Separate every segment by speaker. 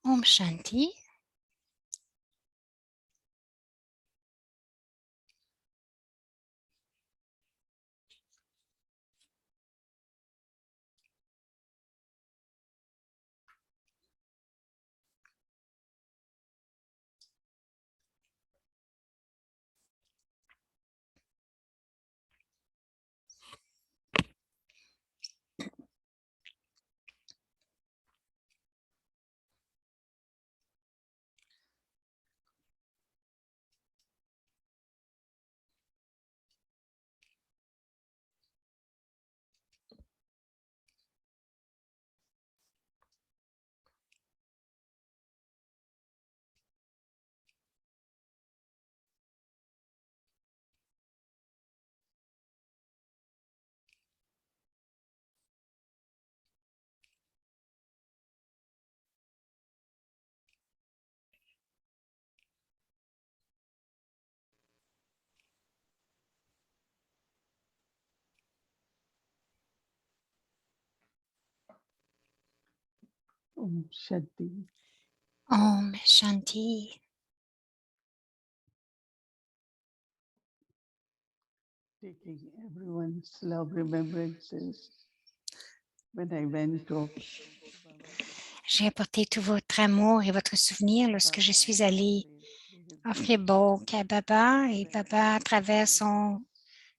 Speaker 1: Om Shanti.
Speaker 2: Om Shanti.
Speaker 1: Om Shanti.
Speaker 2: Taking everyone's love remembrances when I went to
Speaker 1: J'ai apporté tout votre amour et votre souvenir lorsque je suis allée offrir Bok à Baba, et Baba, à travers son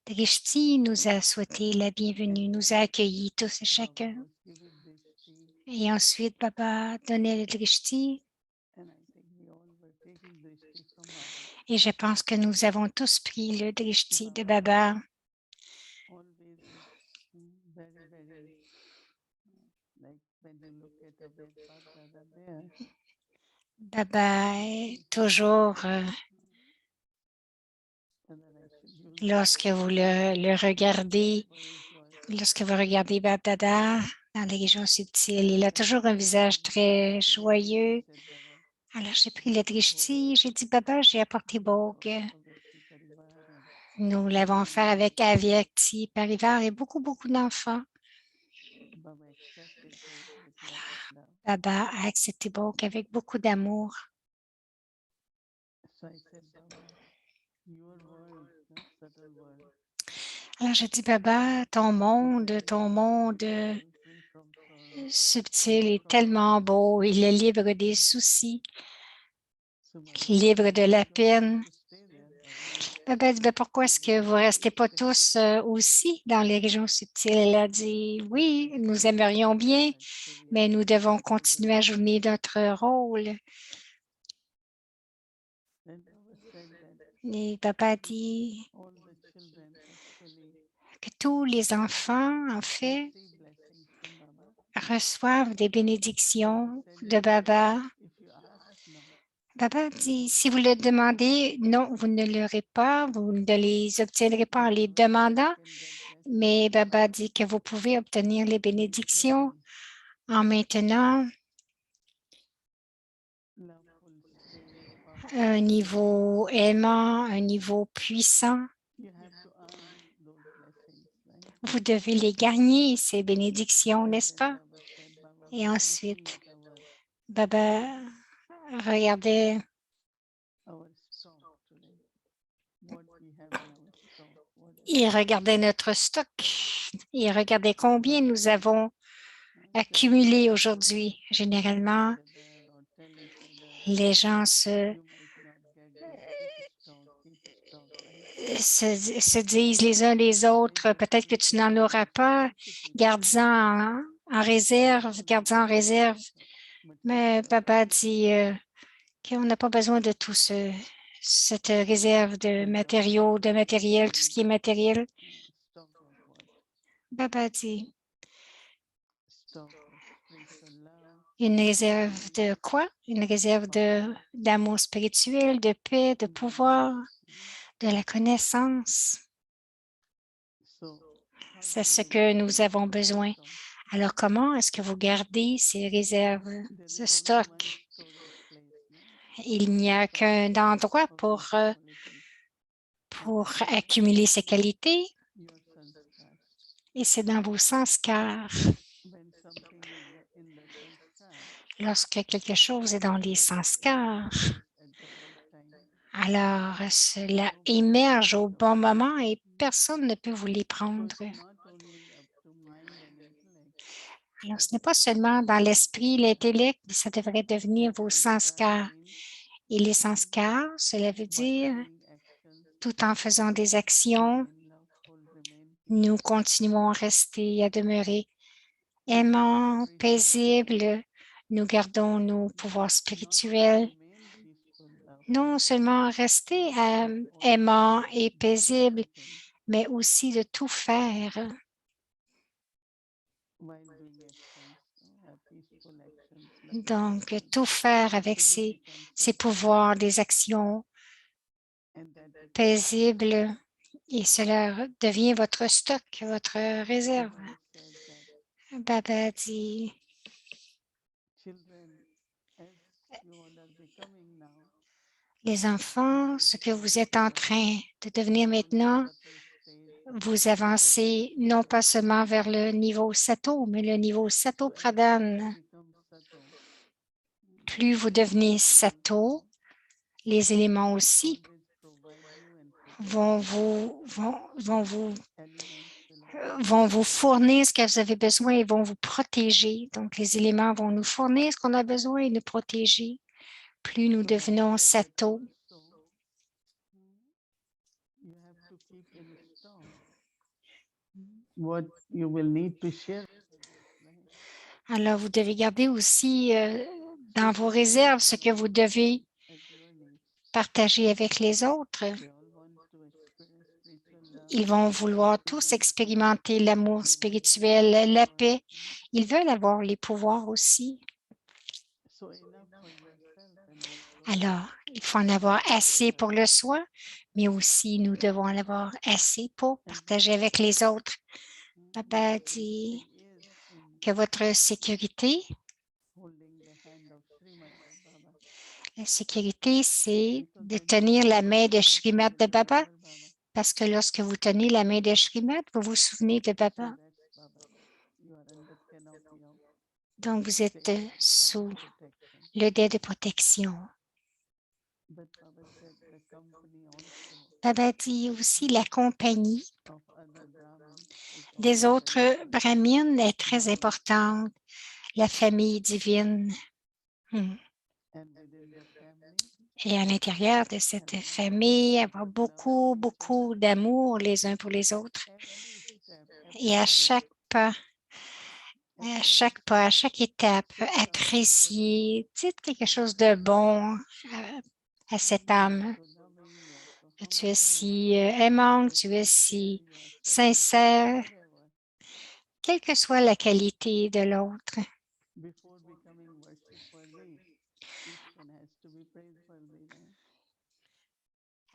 Speaker 1: drishti, nous a souhaité la bienvenue, nous a accueillis tous et chacun. Et ensuite, Baba a donné le drishti. Et je pense que nous avons tous pris le drishti de Baba. Baba est toujours, lorsque vous le regardez, lorsque vous regardez Bab Dada dans les régions subtiles, il a toujours un visage très joyeux. Alors, j'ai pris le drishti, j'ai dit, Baba, j'ai apporté Bog. Nous l'avons fait avec Avyakti, Parivar et beaucoup d'enfants. Alors, Baba a accepté Bog avec beaucoup d'amour. Alors, je dis, Baba, ton monde subtil est tellement beau. Il est libre des soucis, libre de la peine. Baba dit, pourquoi est-ce que vous ne restez pas tous aussi dans les régions subtiles? Elle a dit, oui, nous aimerions bien, mais nous devons continuer à jouer notre rôle. Et Baba dit que tous les enfants, en fait, reçoivent des bénédictions de Baba. Baba dit, si vous le demandez, non, vous ne l'aurez pas, vous ne les obtiendrez pas en les demandant, mais Baba dit que vous pouvez obtenir les bénédictions en maintenant un niveau aimant, un niveau puissant. Vous devez les gagner, ces bénédictions, n'est-ce pas? Et ensuite, Baba regardait il regardait notre stock. Il regardait combien nous avons accumulé aujourd'hui. Généralement, les gens se disent les uns les autres, peut-être que tu n'en auras pas, garde-en en réserve, garde-en en réserve. Mais Papa dit qu'on n'a pas besoin de tout cette réserve de matériaux, de matériel, tout ce qui est matériel. Papa dit une réserve de quoi? Une réserve d'amour spirituel, de paix, de pouvoir, de la connaissance. C'est ce que nous avons besoin. Alors, comment est-ce que vous gardez ces réserves, ce stock? Il n'y a qu'un endroit pour accumuler ces qualités et c'est dans vos sanskars. Lorsque quelque chose est dans les sanskars, alors cela émerge au bon moment et personne ne peut vous les prendre. Alors, ce n'est pas seulement dans l'esprit, l'intellect, mais ça devrait devenir vos sanskars. Et les sanskars, cela veut dire, tout en faisant des actions, nous continuons à rester, à demeurer aimants, paisibles, nous gardons nos pouvoirs spirituels. Non seulement rester aimant et paisible, mais aussi de tout faire. Donc, tout faire avec ses pouvoirs, des actions paisibles, et cela devient votre stock, votre réserve. Baba dit, les enfants, ce que vous êtes en train de devenir maintenant, vous avancez non pas seulement vers le niveau Sato, mais le niveau Sato Pradhan. Plus vous devenez Sato, les éléments aussi vont vous fournir ce que vous avez besoin et vont vous protéger. Donc, les éléments vont nous fournir ce qu'on a besoin et nous protéger. Plus nous devenons Sato, alors vous devez garder aussi dans vos réserves ce que vous devez partager avec les autres. Ils vont vouloir tous expérimenter l'amour spirituel, la paix. Ils veulent avoir les pouvoirs aussi. Alors, il faut en avoir assez pour le soi, mais aussi nous devons en avoir assez pour partager avec les autres. Papa dit que votre sécurité, la sécurité, c'est de tenir la main de Srimad de Baba, parce que lorsque vous tenez la main de Srimad, vous vous souvenez de Baba. Donc, vous êtes sous le dé de protection. Baba dit aussi la compagnie des autres brahmines est très importante, la famille divine. Et à l'intérieur de cette famille, avoir beaucoup, beaucoup d'amour les uns pour les autres. Et à chaque pas, à chaque étape, apprécier, dites quelque chose de bon à cette âme. Tu es si aimant, tu es si sincère, quelle que soit la qualité de l'autre.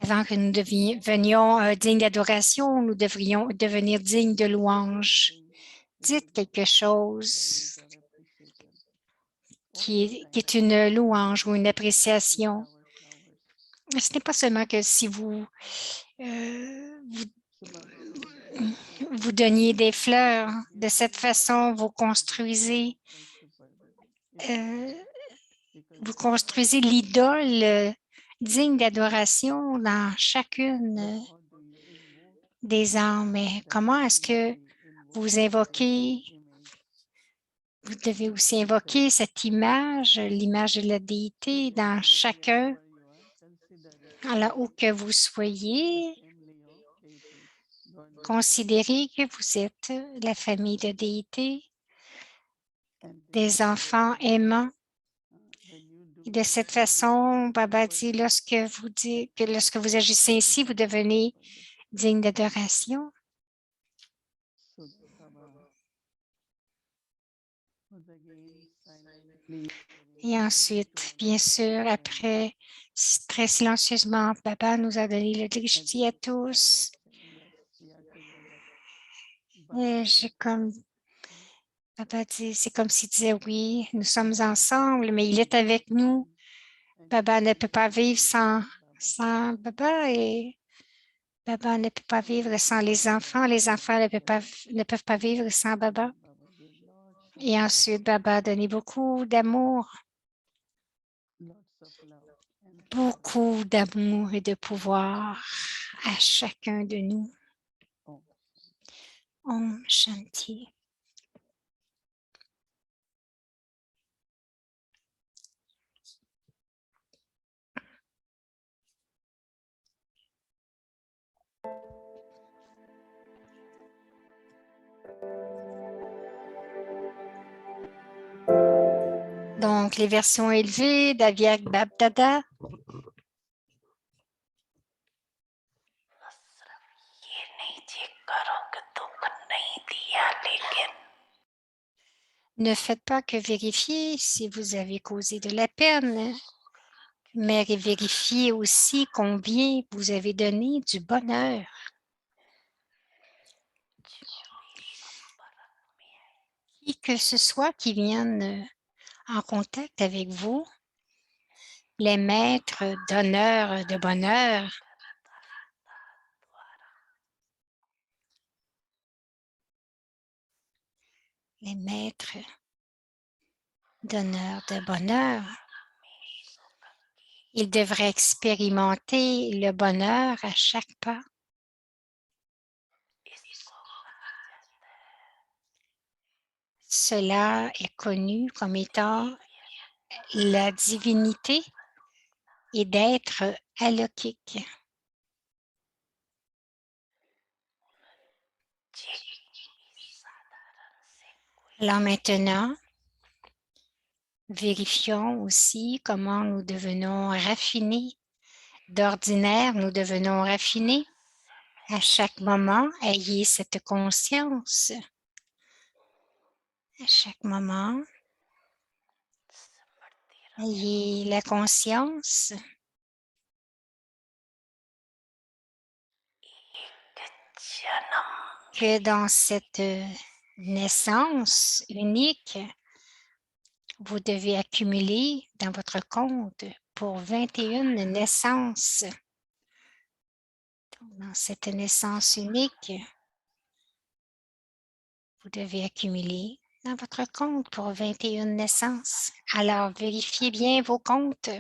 Speaker 1: Avant que nous devenions dignes d'adoration, nous devrions devenir dignes de louange. Dites quelque chose qui est une louange ou une appréciation. Ce n'est pas seulement que si vous donniez des fleurs, de cette façon, vous construisez l'idole digne d'adoration dans chacune des âmes. Mais comment est-ce que vous invoquez, vous devez aussi invoquer cette image, l'image de la déité dans chacun, alors où que vous soyez. Considérez que vous êtes la famille de déité, des enfants aimants. Et de cette façon, Baba dit, lorsque vous agissez ainsi, vous devenez digne d'adoration. Et ensuite, bien sûr, après, très silencieusement, Baba nous a donné le drishti à tous. Et Baba dit, c'est comme s'il disait, oui, nous sommes ensemble, mais il est avec nous. Baba ne peut pas vivre sans Baba et Baba ne peut pas vivre sans les enfants. Les enfants ne peuvent pas vivre sans Baba. Et ensuite, Baba, donnez beaucoup d'amour, beaucoup d'amour et de pouvoir à chacun de nous. Om Shanti. Donc, les versions élevées d'Avyag Bab-Dada. Ne faites pas que vérifier si vous avez causé de la peine, mais vérifiez aussi combien vous avez donné du bonheur. Qui que ce soit qui vienne en contact avec vous, les maîtres d'honneur, de bonheur, les maîtres d'honneur, de bonheur, ils devraient expérimenter le bonheur à chaque pas. Cela est connu comme étant la divinité et d'être alokik. Alors maintenant, vérifions aussi comment nous devenons raffinés. D'ordinaire, nous devenons raffinés. À chaque moment, ayez cette conscience. À chaque moment, ayez la conscience que dans cette naissance unique, vous devez accumuler dans votre compte pour 21 naissances. Dans cette naissance unique, vous devez accumuler dans votre compte pour 21 naissances. Alors, vérifiez bien vos comptes.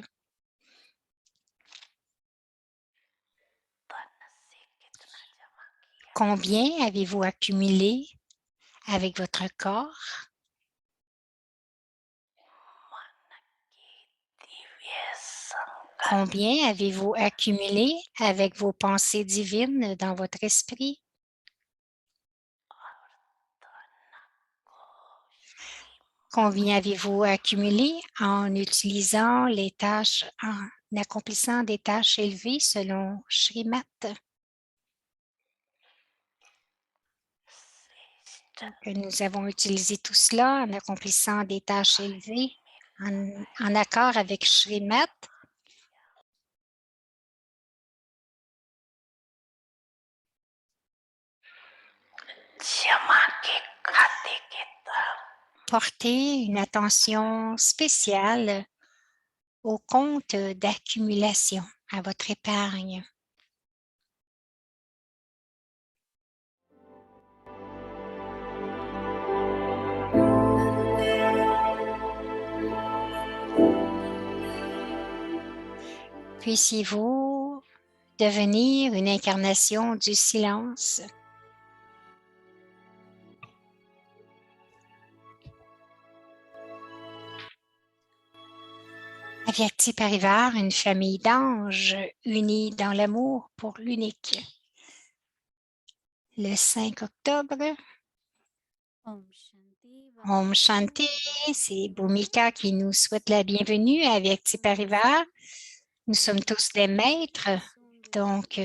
Speaker 1: Combien avez-vous accumulé avec votre corps? Combien avez-vous accumulé avec vos pensées divines dans votre esprit? Combien avez-vous accumulé en utilisant les tâches, en accomplissant des tâches élevées selon Srimad? Donc, nous avons utilisé tout cela en accomplissant des tâches élevées en accord avec Srimad. Portez une attention spéciale au compte d'accumulation, à votre épargne. Puissiez-vous devenir une incarnation du silence. Avyakti Parivar, une famille d'anges unis dans l'amour pour l'unique. Le 5 octobre, Om Shanti, c'est Bhumika qui nous souhaite la bienvenue à Avyakti Parivar. Nous sommes tous des maîtres, donc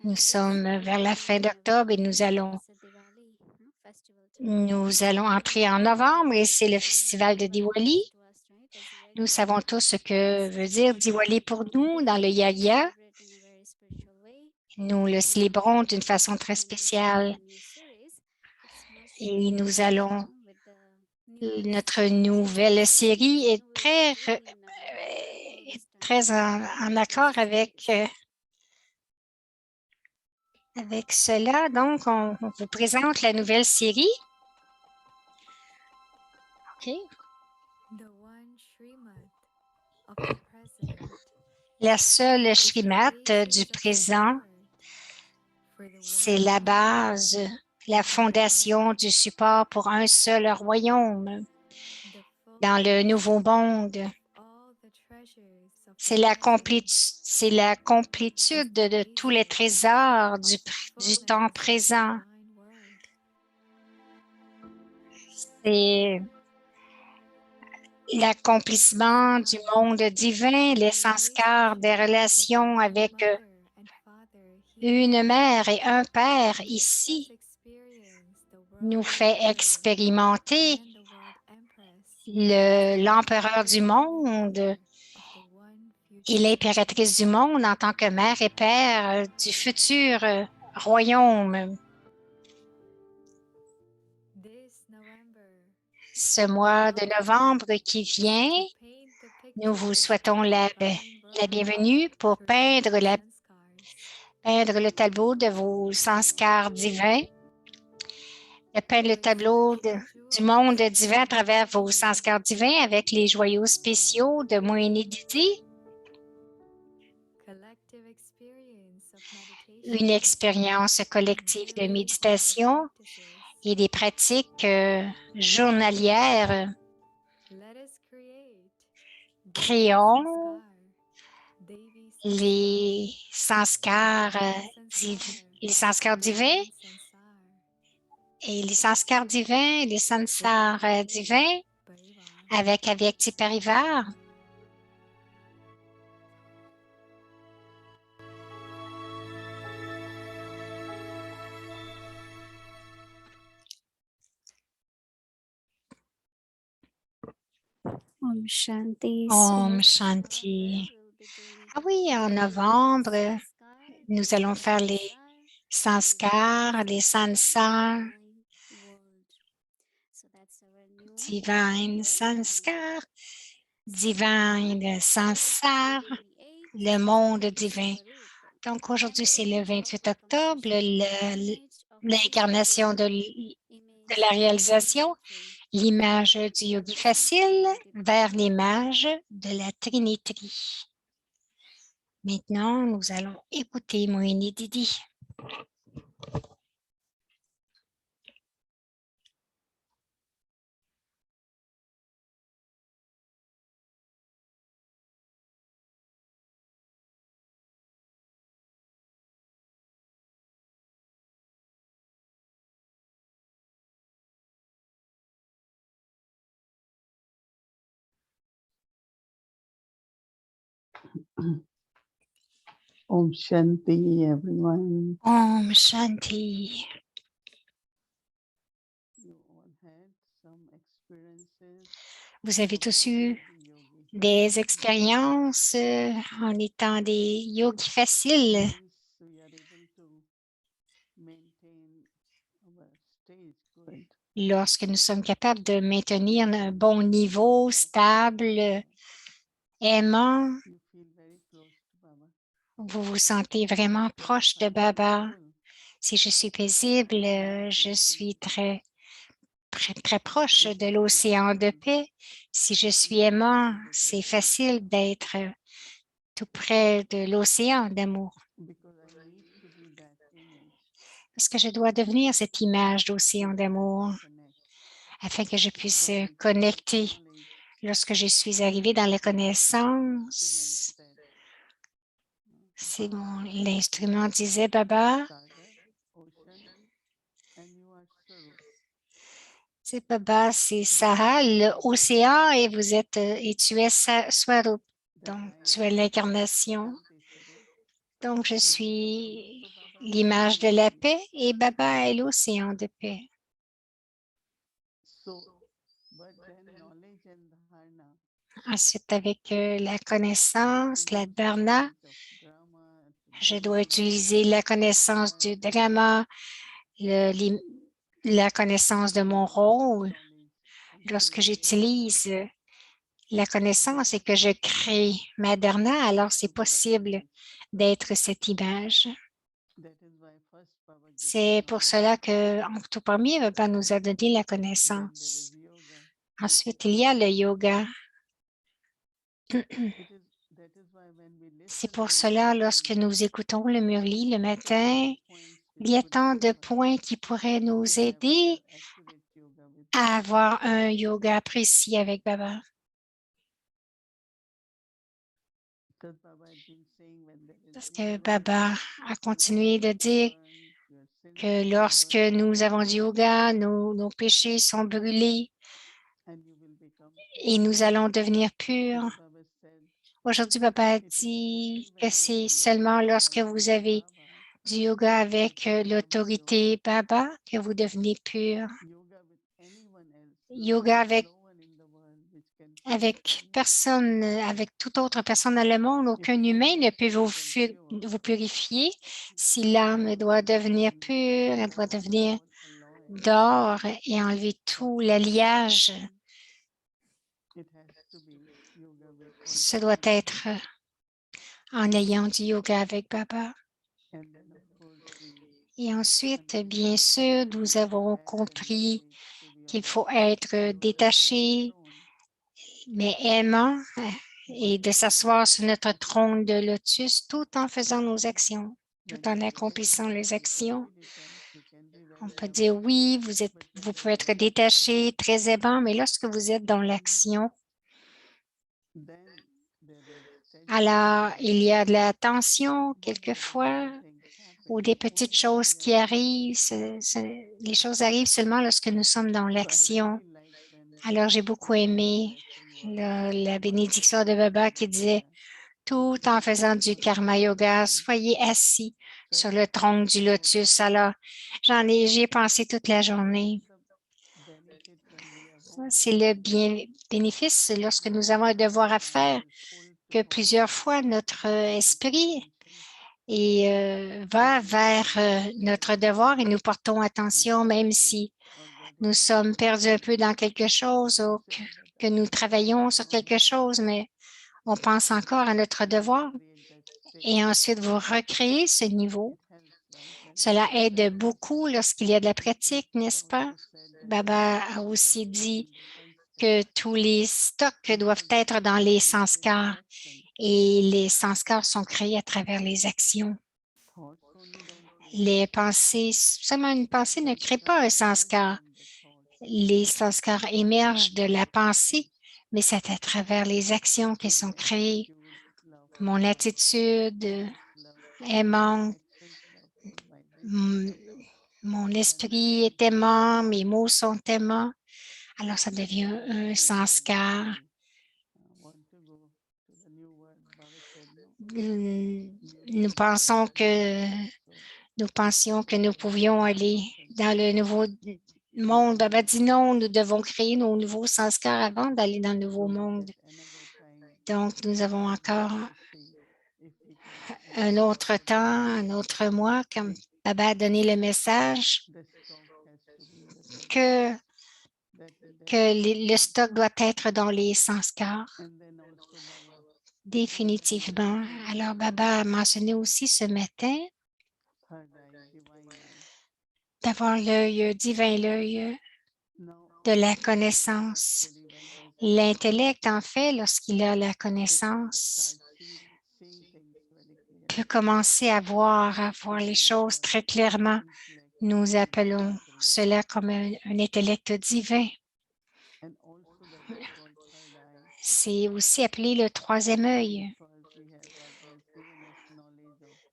Speaker 1: nous sommes vers la fin d'octobre et nous allons entrer en novembre et c'est le festival de Diwali. Nous savons tous ce que veut dire Diwali pour nous dans le Yagya. Nous le célébrons d'une façon très spéciale et notre nouvelle série est très en accord avec cela. Donc, on vous présente la nouvelle série. écrire. La seule Shrimat du présent, c'est la base, la fondation du support pour un seul royaume dans le nouveau monde. C'est la complétude de tous les trésors du temps présent. C'est l'accomplissement du monde divin, les sanskars des relations avec une mère et un père ici nous fait expérimenter l'empereur du monde et l'impératrice du monde en tant que mère et père du futur royaume. Ce mois de novembre qui vient, nous vous souhaitons la bienvenue pour peindre le tableau de vos sanskars divins, de peindre le tableau du monde divin à travers vos sanskars divins avec les joyaux spéciaux de Mohini Didi. Une expérience collective de méditation et des pratiques journalières. Créons les sanskars divins et les sanskars divins, les sansars divins avec Avyakti Parivar.
Speaker 3: Om Shanti.
Speaker 1: Om Shanti. Ah oui, en novembre, nous allons faire les sanskars, les sansars, divine sanskar, divine sansar, le monde divin. Donc aujourd'hui, c'est le 28 octobre, l'incarnation de la réalisation, l'image du yogi facile vers l'image de la Trinité. Maintenant, nous allons écouter Mohini Didi.
Speaker 2: Om Shanti, everyone.
Speaker 1: Om Shanti. Vous avez tous eu des expériences en étant des yogis faciles. Lorsque nous sommes capables de maintenir un bon niveau, stable, aimant, vous vous sentez vraiment proche de Baba. Si je suis paisible, je suis très proche de l'océan de paix. Si je suis aimant, c'est facile d'être tout près de l'océan d'amour. Parce que je dois devenir cette image d'océan d'amour afin que je puisse connecter. Lorsque je suis arrivée dans la connaissance, c'est bon, l'instrument disait, Baba, c'est Baba, c'est Sahel, l'océan, et tu es Swarup. Donc, tu es l'incarnation. Donc, je suis l'image de la paix et Baba est l'océan de paix. Ensuite, avec la connaissance, la dharna, je dois utiliser la connaissance du drama, la connaissance de mon rôle. Lorsque j'utilise la connaissance et que je crée ma dharna, alors c'est possible d'être cette image. C'est pour cela que, en tout premier, Baba nous a donné la connaissance. Ensuite, il y a le yoga. C'est pour cela, lorsque nous écoutons le Murli le matin, il y a tant de points qui pourraient nous aider à avoir un yoga précis avec Baba. Parce que Baba a continué de dire que lorsque nous avons du yoga, nos péchés sont brûlés et nous allons devenir purs. Aujourd'hui, Baba a dit que c'est seulement lorsque vous avez du yoga avec l'autorité Baba que vous devenez pur. Yoga avec personne, avec toute autre personne dans le monde, aucun humain ne peut vous purifier. Si l'âme doit devenir pure, elle doit devenir d'or et enlever tout l'alliage. Ce doit être en ayant du yoga avec Baba. Et ensuite, bien sûr, nous avons compris qu'il faut être détaché, mais aimant et de s'asseoir sur notre trône de lotus tout en faisant nos actions, tout en accomplissant les actions. On peut dire oui, vous pouvez être détaché, très aimant, mais lorsque vous êtes dans l'action, alors il y a de la tension quelquefois ou des petites choses qui arrivent. Les choses arrivent seulement lorsque nous sommes dans l'action. Alors, j'ai beaucoup aimé la bénédiction de Baba qui disait tout en faisant du karma yoga, soyez assis sur le tronc du lotus. Alors, j'y ai pensé toute la journée. C'est le bénéfice lorsque nous avons un devoir à faire que plusieurs fois notre esprit va vers notre devoir et nous portons attention, même si nous sommes perdus un peu dans quelque chose ou que nous travaillons sur quelque chose, mais on pense encore à notre devoir. Et ensuite, vous recréez ce niveau. Cela aide beaucoup lorsqu'il y a de la pratique, n'est-ce pas? Baba a aussi dit que tous les stocks doivent être dans les sanskars et les sanskars sont créés à travers les actions. Les pensées, seulement une pensée ne crée pas un sanskar. Les sanskars émergent de la pensée, mais c'est à travers les actions qui sont créées. Mon attitude aimante, mon esprit est aimant, mes mots sont aimants, alors ça devient un sanskar. Nous pensions que nous pouvions aller dans le nouveau monde. Baba dit non, nous devons créer nos nouveaux sanskars avant d'aller dans le nouveau monde. Donc, nous avons encore un autre temps, un autre mois, comme Baba a donné le message que le stock doit être dans les sanskars. Définitivement. Alors, Baba a mentionné aussi ce matin d'avoir l'œil divin, l'œil de la connaissance. L'intellect, en fait, lorsqu'il a la connaissance, peut commencer à voir les choses très clairement. Nous appelons cela comme un intellect divin. C'est aussi appelé le troisième œil,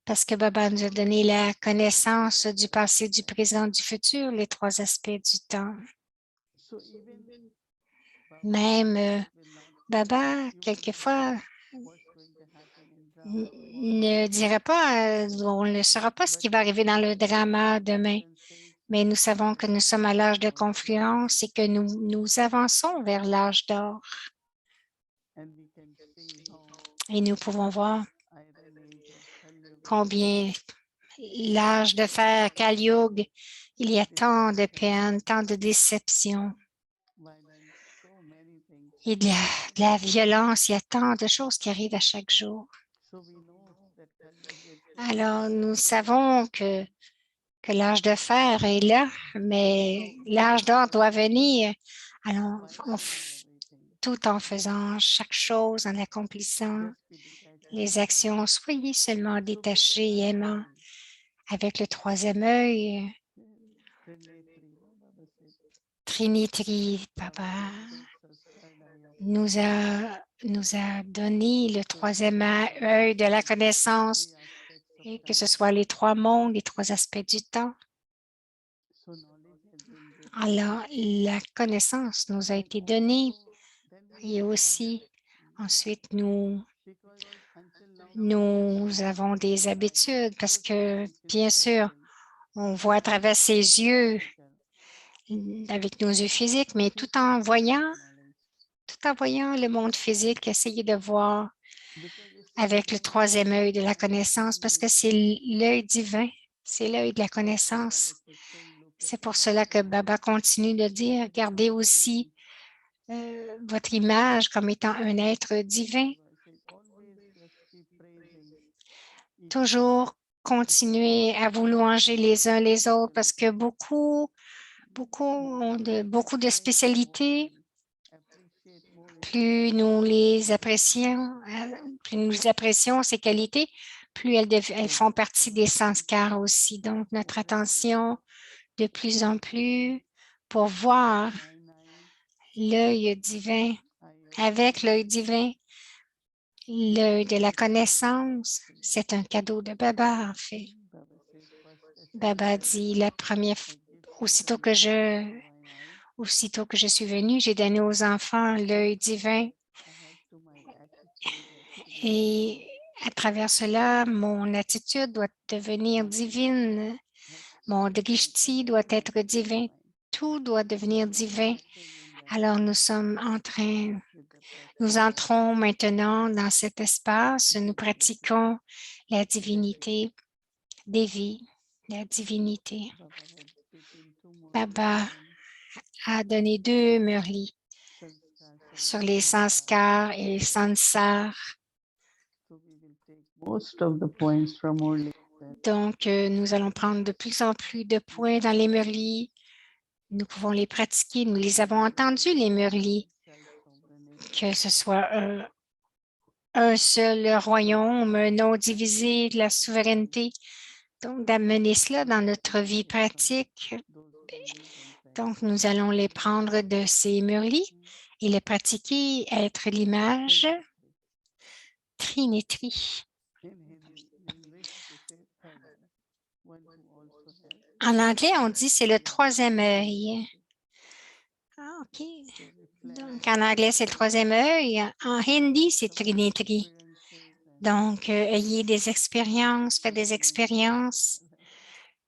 Speaker 1: parce que Baba nous a donné la connaissance du passé, du présent, du futur, les trois aspects du temps. Même Baba, quelquefois, ne dira pas, on ne saura pas ce qui va arriver dans le drama demain, mais nous savons que nous sommes à l'âge de confluence et que nous avançons vers l'âge d'or. Et nous pouvons voir combien l'âge de fer, Kali Yuga, il y a tant de peine, tant de déception et de la violence. Il y a tant de choses qui arrivent à chaque jour. Alors, nous savons que l'âge de fer est là, mais l'âge d'or doit venir. Alors, tout en faisant chaque chose, en accomplissant les actions, soyez seulement détachés et aimants. Avec le troisième œil, Trinitri, Papa nous a donné le troisième œil de la connaissance, et que ce soit les trois mondes, les trois aspects du temps. Alors, la connaissance nous a été donnée et aussi, ensuite, nous avons des habitudes parce que, bien sûr, on voit à travers ses yeux, avec nos yeux physiques, mais tout en voyant le monde physique, essayer de voir avec le troisième œil de la connaissance parce que c'est l'œil divin, c'est l'œil de la connaissance. C'est pour cela que Baba continue de dire, gardez aussi votre image comme étant un être divin. Toujours continuer à vous louanger les uns les autres parce que beaucoup ont beaucoup de spécialités. Plus nous les apprécions, ces qualités, plus elles font partie des sanskars aussi. Donc, notre attention de plus en plus pour voir l'œil divin, avec l'œil divin, l'œil de la connaissance, c'est un cadeau de Baba, en fait. Baba dit la première fois, aussitôt que je suis venue, j'ai donné aux enfants l'œil divin et à travers cela, mon attitude doit devenir divine. Mon drishti doit être divin. Tout doit devenir divin. Alors, nous entrons maintenant dans cet espace. Nous pratiquons la divinité des vies, la divinité. Baba a donné 2 murlis sur les sanskars et les sansars. Donc, nous allons prendre de plus en plus de points dans les murlis. Nous pouvons les pratiquer. Nous les avons entendus, les murlis. Que ce soit un seul royaume, non divisé, de la souveraineté. Donc, d'amener cela dans notre vie pratique. Donc, nous allons les prendre de ces murlis et les pratiquer, être l'image Trinitri. En anglais, on dit c'est le troisième œil. Ah, OK. Donc, en anglais, c'est le troisième œil. En hindi, c'est Trinitri. Donc, ayez des expériences, faites des expériences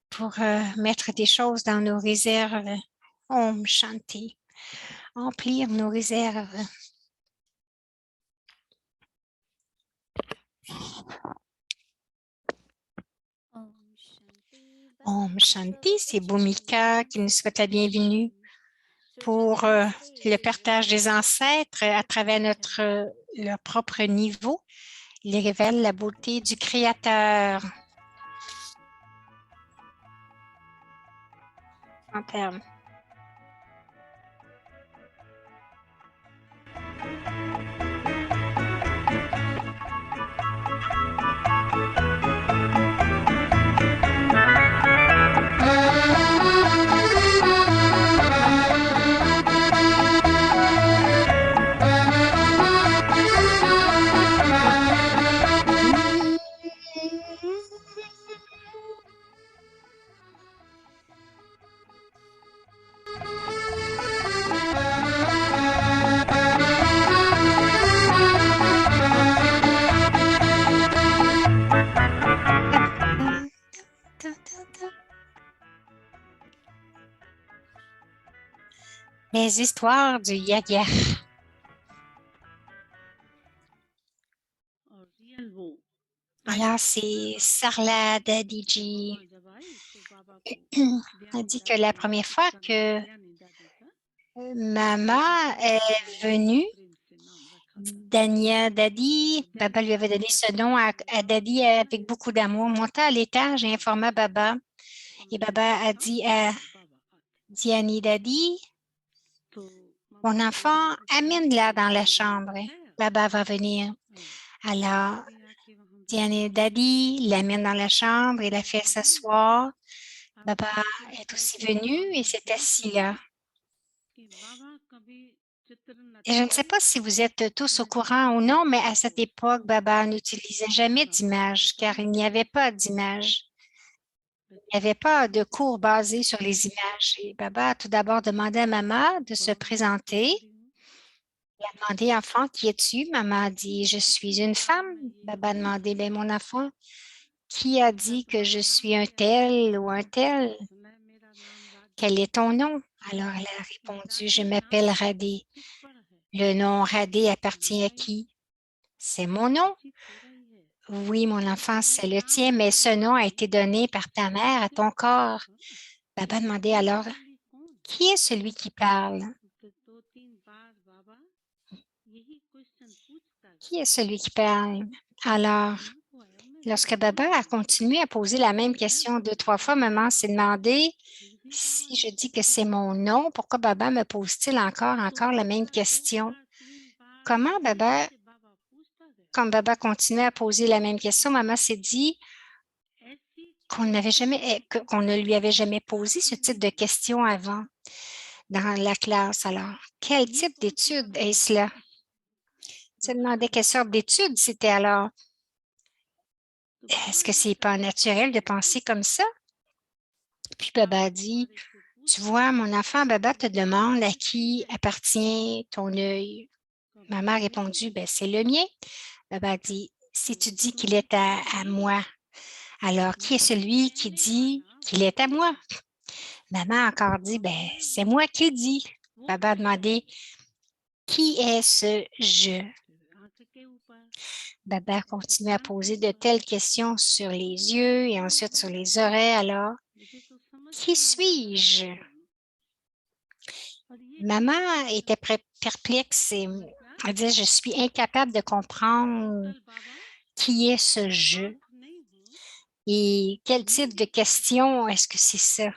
Speaker 1: pour mettre des choses dans nos réserves. Om Shanti. Emplir nos réserves. Om Shanti, c'est Bhumika qui nous souhaite la bienvenue pour le partage des ancêtres à travers leur propre niveau. Ils révèlent la beauté du Créateur. En termes. Les histoires du Yaya. Alors, c'est Sarla Dadiji. Elle dit que la première fois que maman est venue, Dania Dadi, Baba lui avait donné ce nom à Dadi avec beaucoup d'amour, monta à l'étage et informa Baba. Et Baba a dit à Diani Dadi Mon enfant, amène-la dans la chambre. Baba va venir. Alors, Diane et Daddy l'amènent dans la chambre et la fait s'asseoir. Baba est aussi venu et s'est assis là. Et je ne sais pas si vous êtes tous au courant ou non, mais à cette époque, Baba n'utilisait jamais d'image car il n'y avait pas d'image. Il n'y avait pas de cours basés sur les images. Et Baba a tout d'abord demandé à Maman de se présenter. Il a demandé, enfant, qui es-tu? Maman a dit, je suis une femme. Baba a demandé, ben, mon enfant, qui a dit que je suis un tel ou un tel? Quel est ton nom? Alors elle a répondu, je m'appelle Radé. Le nom Radé appartient à qui? C'est mon nom. Oui, mon enfant, c'est le tien, mais ce nom a été donné par ta mère à ton corps. Baba demandait alors, qui est celui qui parle? Qui est celui qui parle? Alors, lorsque Baba a continué à poser la même question 2, 3 fois, maman s'est demandé, si je dis que c'est mon nom, pourquoi Baba me pose-t-il encore la même question? Comment Baba, quand Baba continuait à poser la même question, maman s'est dit qu'on ne lui avait jamais posé ce type de question avant dans la classe. Alors, quel type d'étude est-ce là? Se demandait quelle sorte d'étude c'était alors. Est-ce que c'est pas naturel de penser comme ça? Puis Baba a dit, tu vois, mon enfant, Baba te demande à qui appartient ton œil. Maman a répondu, ben, c'est le mien. Baba a dit, si tu dis qu'il est à moi, alors qui est celui qui dit qu'il est à moi? Maman a encore dit, ben, c'est moi qui le dis. Baba a demandé, qui est ce je? Baba continue à poser de telles questions sur les yeux et ensuite sur les oreilles. Alors, qui suis-je? Maman était perplexe et elle disait, je suis incapable de comprendre qui est ce je et quel type de question est-ce que c'est ça?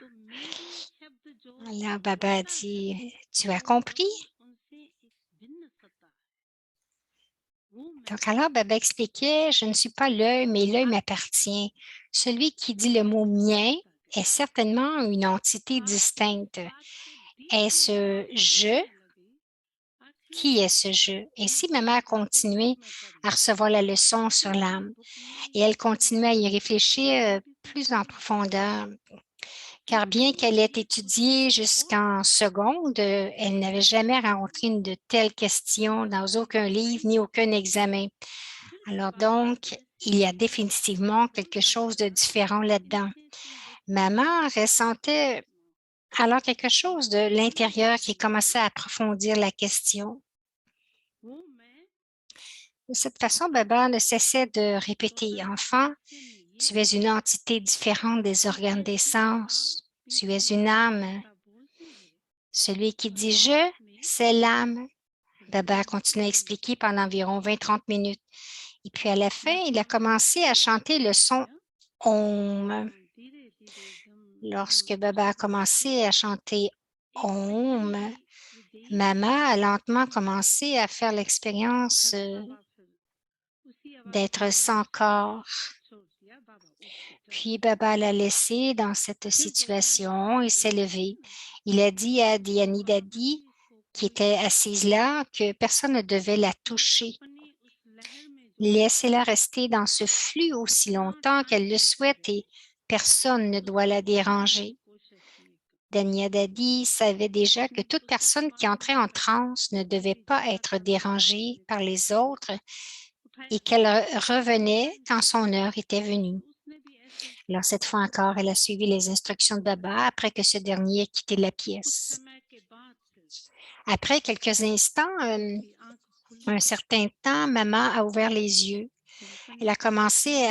Speaker 1: Alors, Baba a dit, tu as compris? Donc, alors, Baba expliquait, je ne suis pas l'œil, mais l'œil m'appartient. Celui qui dit le mot mien est certainement une entité distincte. Est-ce je? Qui est ce je? Ainsi, maman a continué à recevoir la leçon sur l'âme et elle continuait à y réfléchir plus en profondeur. Car bien qu'elle ait étudié jusqu'en seconde, elle n'avait jamais rencontré une de telles questions dans aucun livre ni aucun examen. Alors donc, il y a définitivement quelque chose de différent là-dedans. Maman ressentait alors quelque chose de l'intérieur qui commençait à approfondir la question. De cette façon, Baba ne cessait de répéter, enfant, tu es une entité différente des organes des sens. Tu es une âme. Celui qui dit je, c'est l'âme. Baba a continué à expliquer pendant environ 20-30 minutes. Et puis à la fin, il a commencé à chanter le son Om. Lorsque Baba a commencé à chanter Om, Maman a lentement commencé à faire l'expérience d'être sans corps. Puis Baba l'a laissé dans cette situation et s'est levé. Il a dit à Diani Dadi, qui était assise là, que personne ne devait la toucher. Laissez-la rester dans ce flux aussi longtemps qu'elle le souhaite et personne ne doit la déranger. Dania Dadi savait déjà que toute personne qui entrait en transe ne devait pas être dérangée par les autres et qu'elle revenait quand son heure était venue. Alors, cette fois encore, elle a suivi les instructions de Baba après que ce dernier ait quitté la pièce. Après quelques instants, un certain temps, maman a ouvert les yeux. Elle a commencé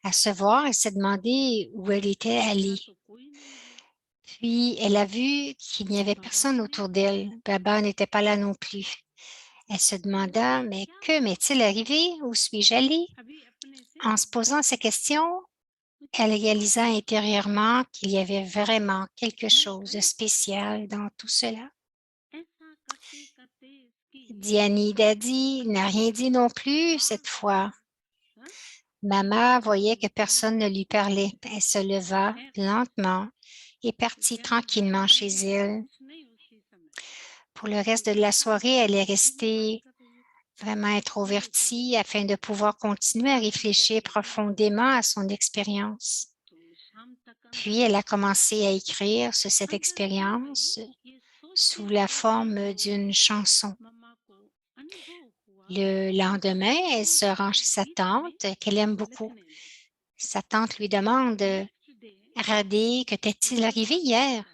Speaker 1: à se voir et s'est demandé où elle était allée. Puis, elle a vu qu'il n'y avait personne autour d'elle. Baba n'était pas là non plus. Elle se demanda, mais que m'est-il arrivé? Où suis-je allée? En se posant ces questions, elle réalisa intérieurement qu'il y avait vraiment quelque chose de spécial dans tout cela. Diani Dadi n'a rien dit non plus cette fois. Maman voyait que personne ne lui parlait. Elle se leva lentement et partit tranquillement chez elle. Pour le reste de la soirée, elle est restée vraiment introvertie afin de pouvoir continuer à réfléchir profondément à son expérience. Puis, elle a commencé à écrire sur cette expérience sous la forme d'une chanson. Le lendemain, elle se rend chez sa tante qu'elle aime beaucoup. Sa tante lui demande: Radé, que t'est-il arrivé hier?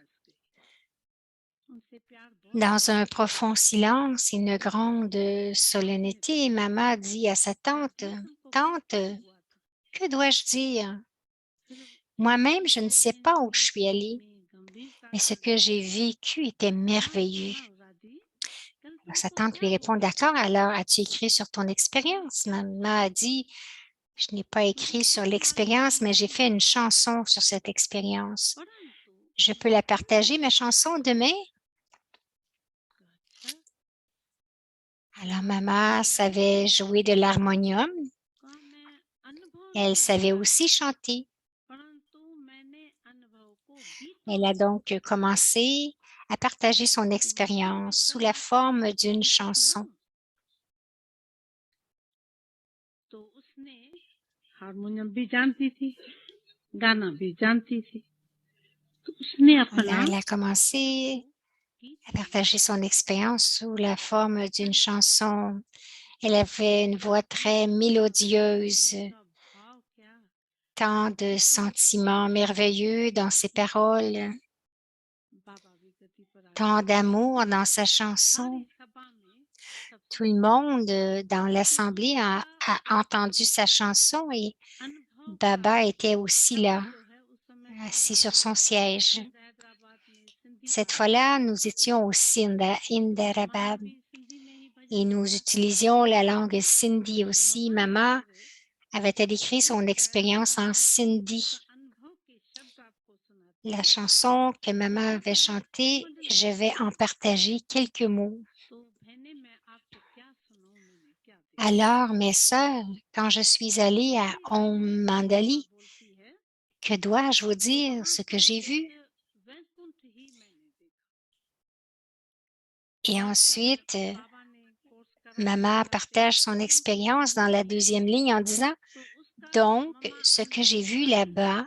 Speaker 1: Dans un profond silence et une grande solennité, maman dit à sa tante: Tante, que dois-je dire? Moi-même, je ne sais pas où je suis allée, mais ce que j'ai vécu était merveilleux. Alors, sa tante lui répond: D'accord, alors as-tu écrit sur ton expérience? Maman a dit: Je n'ai pas écrit sur l'expérience, mais j'ai fait une chanson sur cette expérience. Je peux la partager, ma chanson, demain? Alors, maman savait jouer de l'harmonium. Elle savait aussi chanter. Elle a donc commencé à partager son expérience sous la forme d'une chanson. Alors, elle a commencé à partager son expérience sous la forme d'une chanson. Elle avait une voix très mélodieuse, tant de sentiments merveilleux dans ses paroles, tant d'amour dans sa chanson. Tout le monde dans l'assemblée a entendu sa chanson et Baba était aussi là, assis sur son siège. Cette fois-là, nous étions au Hyderabad et nous utilisions la langue Sindhi aussi. Maman avait-elle écrit son expérience en Sindhi. La chanson que maman avait chantée, je vais en partager quelques mots. Alors, mes sœurs, quand je suis allée à Om Mandali, que dois-je vous dire ce que j'ai vu? Et ensuite, maman partage son expérience dans la deuxième ligne en disant: Donc, ce que j'ai vu là-bas,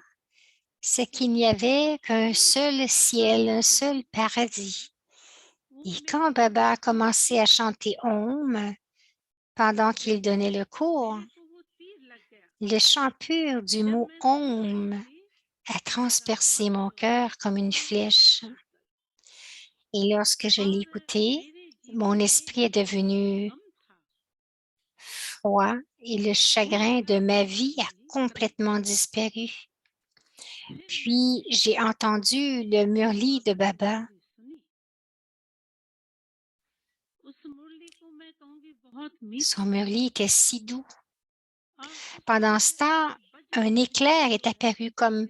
Speaker 1: c'est qu'il n'y avait qu'un seul ciel, un seul paradis. Et quand Baba a commencé à chanter Om, pendant qu'il donnait le cours, le chant pur du mot Om a transpercé mon cœur comme une flèche. Et lorsque je l'ai écouté, mon esprit est devenu froid et le chagrin de ma vie a complètement disparu. Puis, j'ai entendu le murli de Baba. Son murli était si doux. Pendant ce temps, un éclair est apparu comme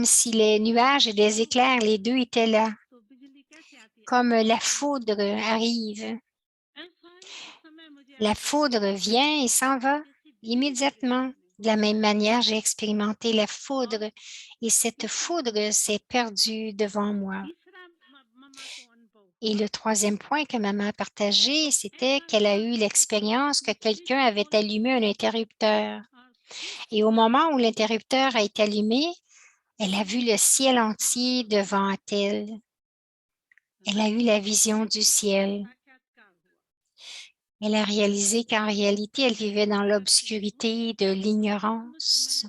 Speaker 1: si les nuages et les éclairs, les deux étaient là, comme la foudre arrive. La foudre vient et s'en va immédiatement. De la même manière, j'ai expérimenté la foudre et cette foudre s'est perdue devant moi. Et le troisième point que maman a partagé, c'était qu'elle a eu l'expérience que quelqu'un avait allumé un interrupteur. Et au moment où l'interrupteur a été allumé, elle a vu le ciel entier devant elle. Elle a eu la vision du ciel. Elle a réalisé qu'en réalité, elle vivait dans l'obscurité de l'ignorance.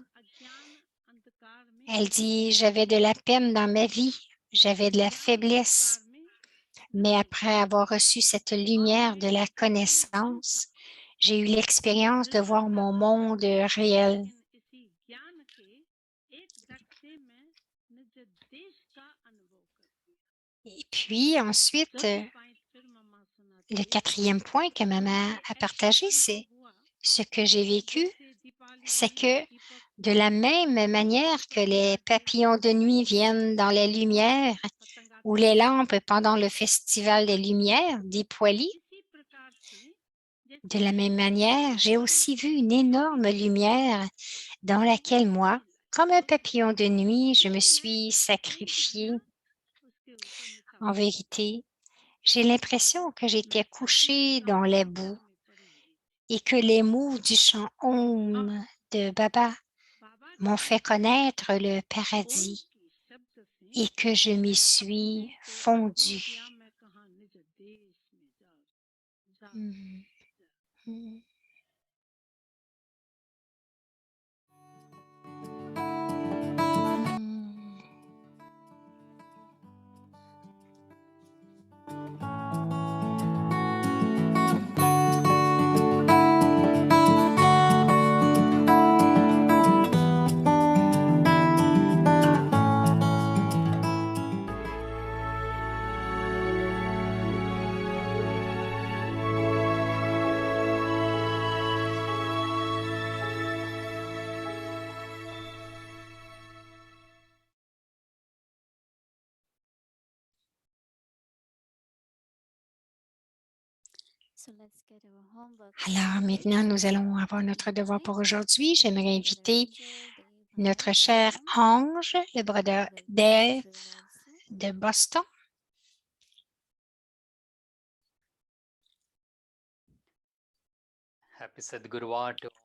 Speaker 1: Elle dit: J'avais de la peine dans ma vie, j'avais de la faiblesse, mais après avoir reçu cette lumière de la connaissance, j'ai eu l'expérience de voir mon monde réel. Et puis ensuite, le quatrième point que maman a partagé, c'est ce que j'ai vécu, c'est que de la même manière que les papillons de nuit viennent dans la lumière ou les lampes pendant le festival des Lumières d'Ipwali. De la même manière, j'ai aussi vu une énorme lumière dans laquelle moi, comme un papillon de nuit, je me suis sacrifiée. En vérité, j'ai l'impression que j'étais couchée dans les boues et que les mots du chant Om de Baba m'ont fait connaître le paradis et que je m'y suis fondue. Mm, mm. Mm. Alors maintenant, nous allons avoir notre devoir pour aujourd'hui. J'aimerais inviter notre cher ange, le brother Dave de Boston.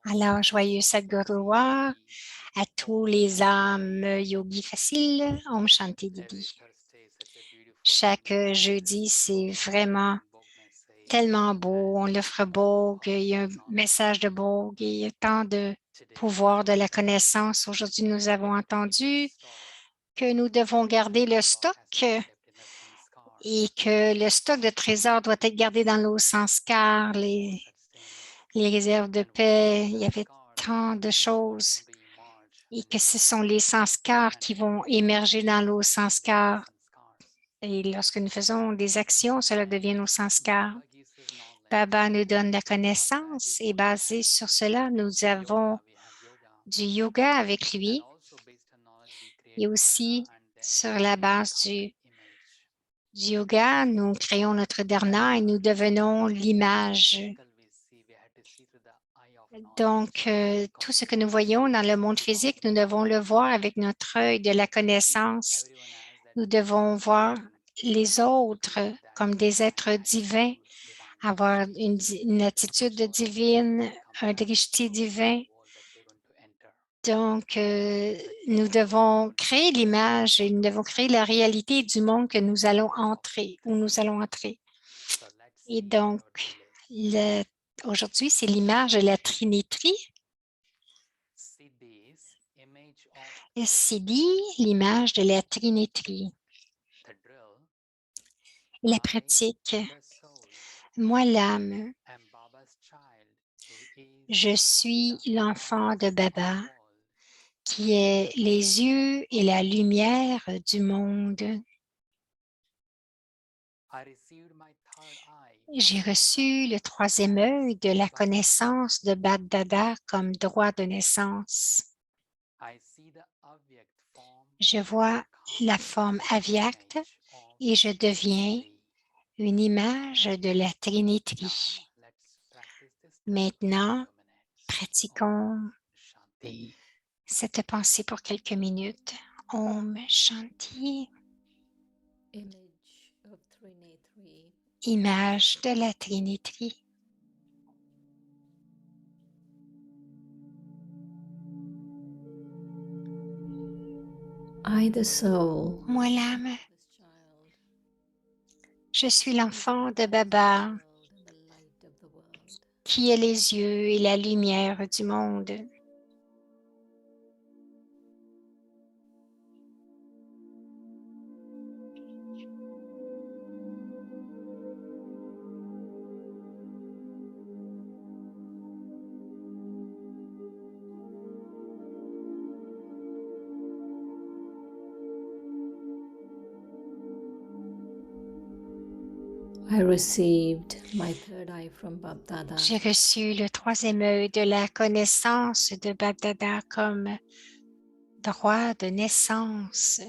Speaker 1: Alors, joyeux Sadguruvar à tous les âmes yogi faciles, Om Shanti Didi. Chaque jeudi, c'est vraiment tellement beau. On l'offre Bogue, il y a un message de Bogue, il y a tant de pouvoir de la connaissance. Aujourd'hui, nous avons entendu que nous devons garder le stock et que le stock de trésors doit être gardé dans l'eau sanskar, les réserves de paix. Il y avait tant de choses et que ce sont les sanskars qui vont émerger dans l'eau sanskar. Et lorsque nous faisons des actions, cela devient nos sanskars. Baba nous donne la connaissance et basé sur cela, nous avons du yoga avec lui et aussi sur la base du yoga, nous créons notre dharna et nous devenons l'image. Donc, tout ce que nous voyons dans le monde physique, nous devons le voir avec notre œil de la connaissance. Nous devons voir les autres comme des êtres divins, avoir une attitude divine, un drishti divin. Donc, nous devons créer l'image et nous devons créer la réalité du monde que nous allons entrer, où nous allons entrer. Et donc, aujourd'hui, c'est l'image de la Trinité. Siddhi, l'image de la Trinité. La pratique. Moi, l'âme, je suis l'enfant de Baba, qui est les yeux et la lumière du monde. J'ai reçu le troisième œil de la connaissance de Bap-Dada comme droit de naissance. Je vois la forme avyakta et je deviens une image de la Trinité. Maintenant, pratiquons cette pensée pour quelques minutes. Om Shanti. Image de la Trinité. Moi, l'âme, je suis l'enfant de Baba, qui est les yeux et la lumière du monde. J'ai reçu le troisième œil de la connaissance de Bap-Dada comme droit de naissance.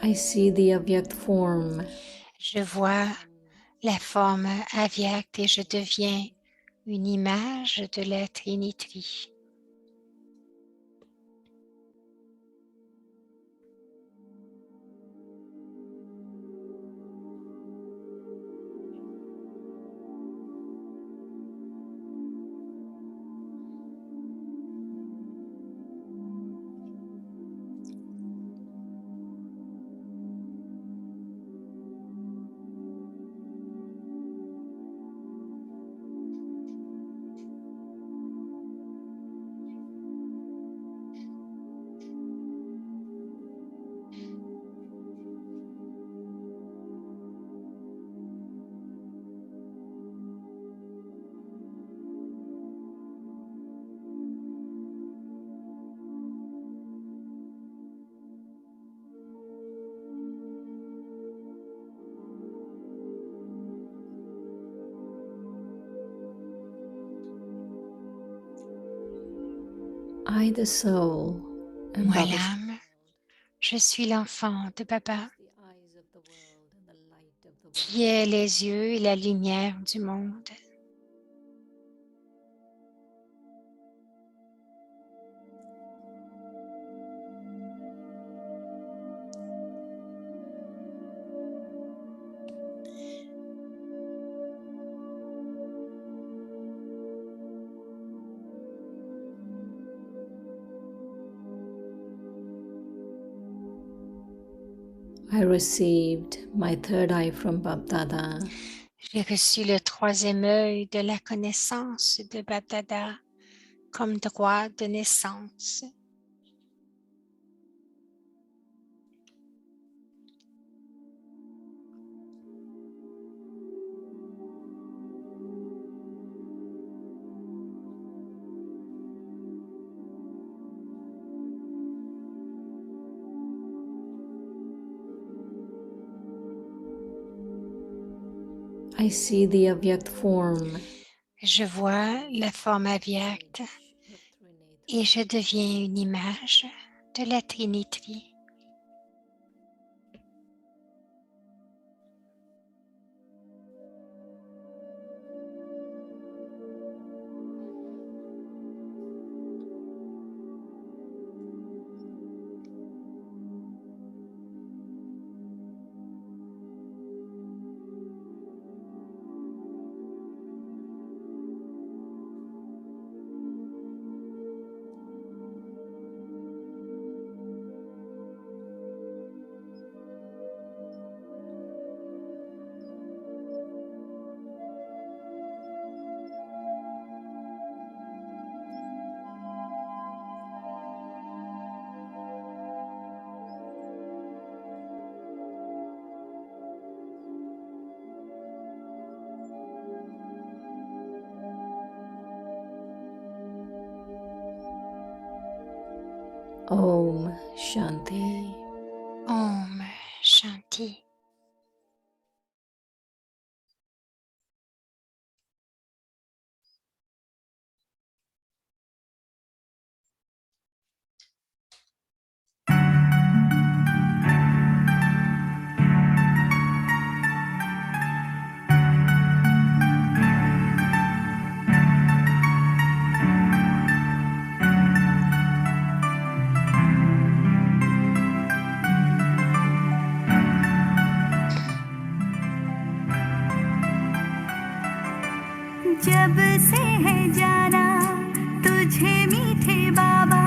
Speaker 3: I see the Avyakt form.
Speaker 1: Je vois la forme avyakta et je deviens une image de la Trinité.
Speaker 3: I, the soul, and
Speaker 1: Moi,
Speaker 3: Baba's
Speaker 1: l'âme, je suis l'enfant de Baba,
Speaker 3: the eyes of the world and the light of the
Speaker 1: qui est les yeux et la lumière du monde.
Speaker 3: I received my third eye from Bab-Dada.
Speaker 1: J'ai reçu le troisième œil de la connaissance de Bab-Dada comme droit de naissance.
Speaker 3: I see the Avyakt form.
Speaker 1: Je vois la forme avyakta et je deviens une image de la Trinité.
Speaker 3: Om Shanti.
Speaker 1: Om Shanti.
Speaker 4: जब से है जाना तुझे मीठे बाबा,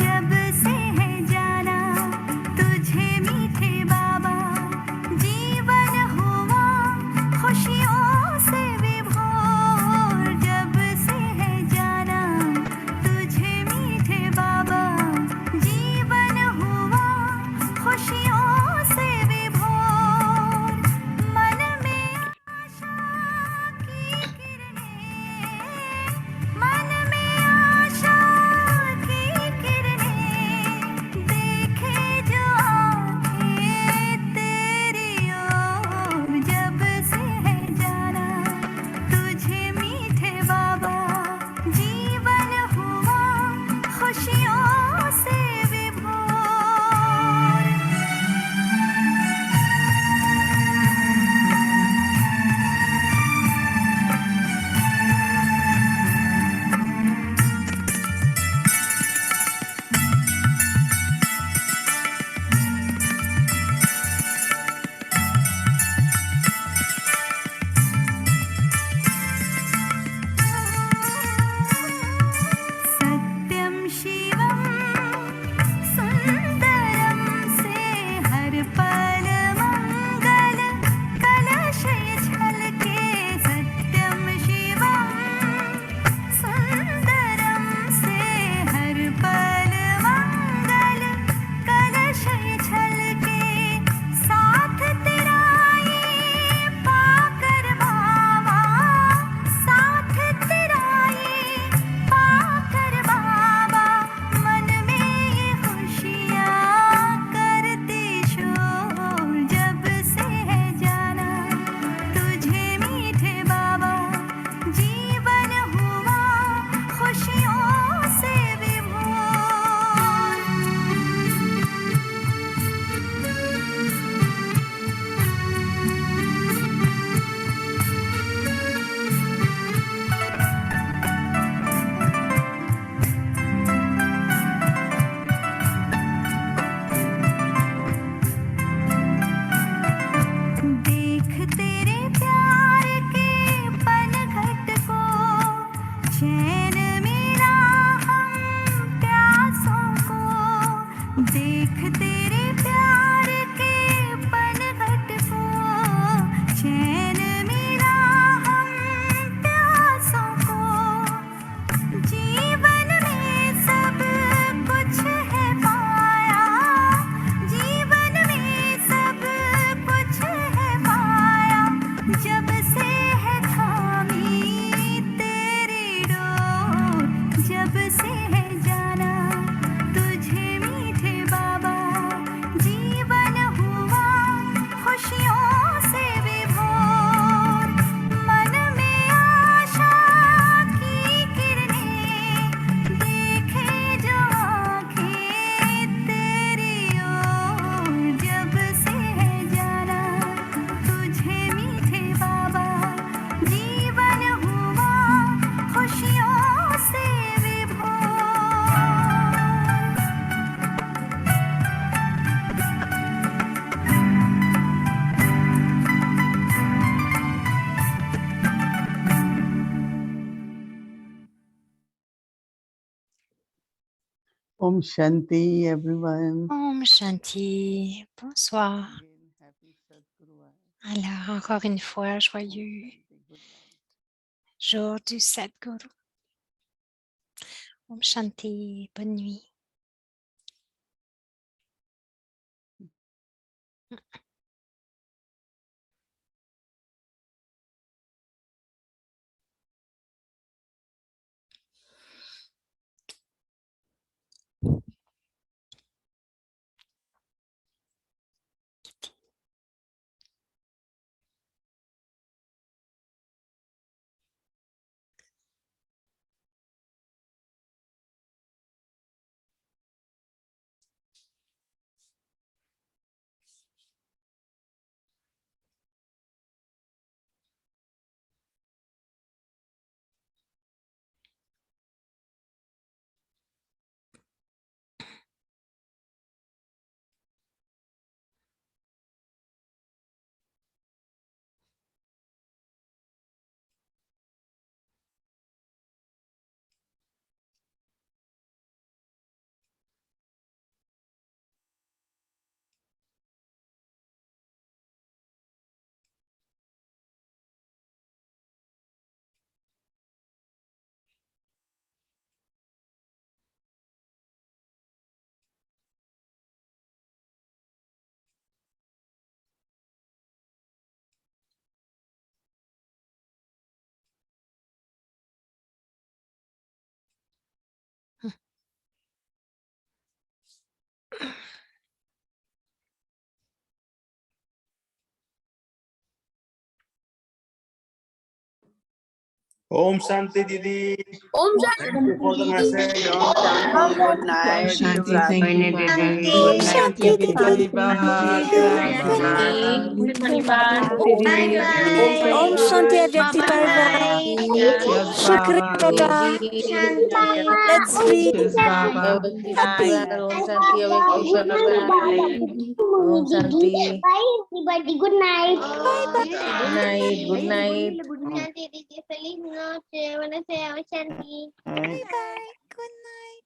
Speaker 4: जब से है जाना तुझे मीठे बाबा, जीवन हुआ खुशियों से विभोर। जब से है जाना तुझे मीठे बाबा, जीवन हुआ खुशियों से विभोर। चैन मिला हम प्यासों को, देख तेरे प्यार के पनघट को। चैन मिला हम प्यासों को, जीवन में सब कुछ है पाया, जीवन में सब कुछ है पाया। जब से है थामी तेरी डोर, जब से है जाना तुझे मीठे बाबा, जीवन हुआ खुशियों से विभोर। मन में आशा की किरणें, देखे जो आँखें तेरी ओर। जब से है जाना तुझे मीठे बाबा, जीवन हुआ खुशियों से विभोर।
Speaker 2: Om Shanti, everyone.
Speaker 1: Om Shanti. Bonsoir.
Speaker 2: Again, happy Sadguru.
Speaker 1: Alors, encore une fois, joyeux jour du Sadhguru. Om Shanti. Bonne nuit.
Speaker 5: Om Shanti Didi.
Speaker 6: Om
Speaker 5: Thank you for the message. Om Shanti. Good night.
Speaker 7: Shanti
Speaker 5: Bye.
Speaker 7: Didi.
Speaker 1: Om
Speaker 7: Good night,
Speaker 1: Shanti
Speaker 7: everybody.
Speaker 1: Didi.
Speaker 7: Bye.
Speaker 1: Good
Speaker 7: Bye.
Speaker 6: Om Shanti Avyakti
Speaker 7: Bye.
Speaker 6: Bye.
Speaker 7: Cheers,
Speaker 6: Shukriya Baba.
Speaker 7: Baba.
Speaker 6: Let's sleep.
Speaker 7: Cheers, Baba. Good night.
Speaker 6: Om Shanti Avyakti Bye.
Speaker 8: Om Shanti. Bye everybody. Good night.
Speaker 6: Good night. Good night.
Speaker 8: Good night. Feliz noche. Buenas noches. Shanti.
Speaker 6: Bye bye. Good night.